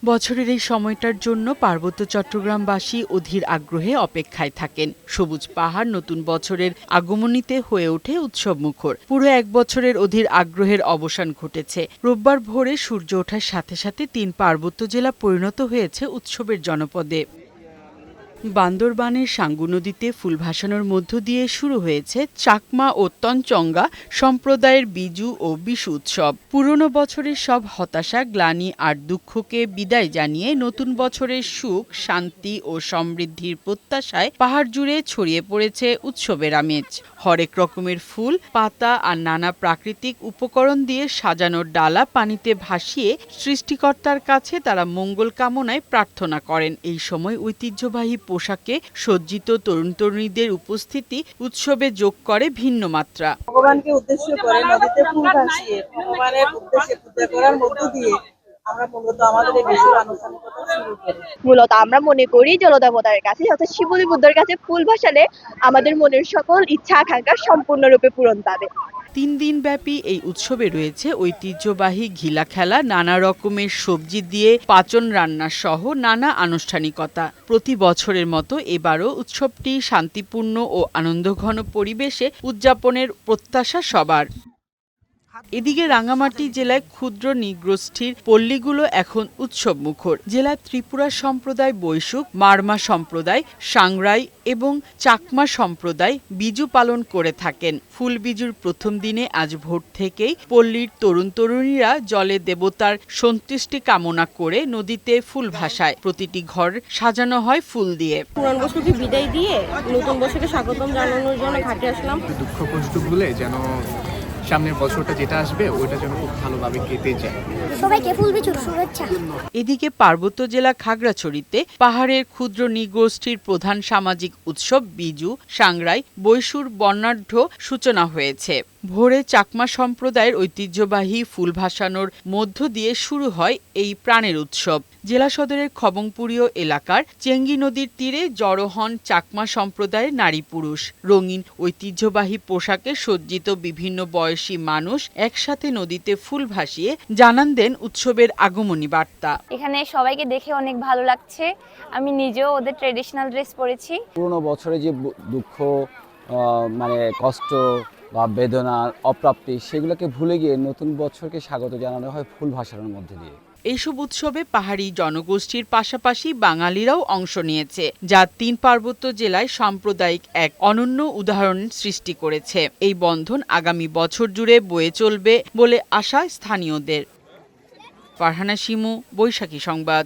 বছরের এই সময়টার জন্য পার্বত্য চট্টগ্রামবাসী অধীর আগ্রহে অপেক্ষায় থাকেন। সবুজ পাহাড় নতুন বছরের আগমনীতে হয়ে ওঠে উৎসবমুখর। পুরো এক বছরের অধীর আগ্রহের অবসান ঘটেছে। রোববার ভোরে সূর্য ওঠার সাথে সাথে ৩ পার্বত্য জেলা পরিণত হয়েছে উৎসবের জনপদে। বান্দরবানের সাঙ্গু নদীতে ফুল ভাসানোর মধ্য দিয়ে শুরু হয়েছে চাকমা ও তঞ্চঙ্গা সম্প্রদায়ের বিজু ও বিশু উৎসব। পুরনো বছরের সব হতাশা, গ্লানি আর দুঃখকে বিদায় জানিয়ে নতুন বছরের সুখ, শান্তি ও সমৃদ্ধির প্রত্যাশায় পাহাড় জুড়ে ছড়িয়ে পড়েছে উৎসবের আমেজ। হরেক রকমের ফুল, পাতা আর নানা প্রাকৃতিক উপকরণ দিয়ে সাজানোর ডালা পানিতে ভাসিয়ে সৃষ্টিকর্তার কাছে তারা মঙ্গল কামনায় প্রার্থনা করেন। এই সময় ঐতিহ্যবাহী পোশাকে সজ্জিত তরুণ তরুণীদের উপস্থিতি উৎসবে যোগ করে ভিন্ন মাত্রা। ভগবানকে উদ্দেশ্য করে নদীতে ফুল ভাসিয়ে ভগবানের উদ্দেশ্যে পূজা করার মধ্য দিয়ে আমরা মূলত আমাদের এই বিশেষ আনুষ্ঠানিকতা শুরু করি। মূলত আমরা মনে করি জলদেবতার কাছে অর্থাৎ শিবলী বুদ্ধের কাছে ফুল ভাসালে আমাদের মনের সকল ইচ্ছা আকাঙ্ক্ষা সম্পূর্ণরূপে পূরণ পাবে। ৩ দিন ব্যাপী এই উৎসবে রয়েছে ঐতিহ্যবাহী ঘিলা খেলা, নানা রকমের সবজি দিয়ে পাচন রান্না সহ নানা আনুষ্ঠানিকতা। প্রতি বছরের মতো এবারও উৎসবটি শান্তিপূর্ণ ও আনন্দঘন পরিবেশে উদযাপনের প্রত্যাশা সবার। এদিকে রাঙ্গামাটি জেলায় ক্ষুদ্র নৃগোষ্ঠীর পল্লীগুলো এখন উৎসব মুখর। জেলার ত্রিপুরা সম্প্রদায় বৈশুক, মারমা সম্প্রদায়, সাংরাই এবং চাকমা সম্প্রদায় বিজু পালন করে থাকেন। ফুল বিজুর প্রথম দিনে আজ ভোর থেকেই পল্লীর তরুণ তরুণীরা জলে দেবতার সন্তুষ্টি কামনা করে নদীতে ফুল ভাসায়। প্রতিটি ঘর সাজানো হয় ফুল দিয়ে। পুরান বছরকে বিদায় দিয়ে নতুন বছরকে স্বাগতম জানানোর জন্য ঘাটে আসলাম। দুঃখ কষ্ট ভুলে যেন সামনের বছরটা যেটা আসবে ওইটা যেন খুব ভালোভাবে কেটে যায়। সবাইকে ফুল বিজুর শুভেচ্ছা। এদিকে পার্বত্য জেলা খাগড়াছড়িতে পাহাড়ের ক্ষুদ্র নৃগোষ্ঠীর প্রধান সামাজিক উৎসব বিজু, সাংরাই, বৈশুর বর্ণাঢ্য সূচনা হয়েছে। ভোরে চাকমা সম্প্রদায়ের ঐতিহ্যবাহী ফুল ভাসানোর মধ্য দিয়ে শুরু হয় এই প্রাণের উৎসব। জেলা সদরের খবংপুরীয় এলাকার চেঙ্গি নদীর তীরে জড়ো হন চাকমা সম্প্রদায়ের নারী পুরুষ। রঙিন ঐতিহ্যবাহী পোশাকে সজ্জিত বিভিন্ন বয়সী মানুষ একসাথে নদীতে ফুল ভাসিয়ে জানান দেন উৎসবের আগমনী বার্তা। এখানে সবাইকে দেখে অনেক ভালো লাগছে। আমি নিজেও ওদের ট্রেডিশনাল ড্রেস পরেছি। পুরনো বছরে যে দুঃখ, মানে কষ্ট বা বেদনা, অপ্রাপ্তি, সেগুলোকে ভুলে গিয়ে নতুন বছরকে স্বাগত জানানো হয় ফুল ভাসানোর মধ্যে দিয়ে। এইসব উৎসবে পাহাড়ি জনগোষ্ঠীর পাশাপাশি বাঙালিরাও অংশ নিয়েছে, যা ৩ পার্বত্য জেলায় সাম্প্রদায়িক এক অনন্য উদাহরণ সৃষ্টি করেছে। এই বন্ধন আগামী বছর জুড়ে বয়ে চলবে বলে আশা স্থানীয়দের। ফারহানা শিমু, বৈশাখী সংবাদ।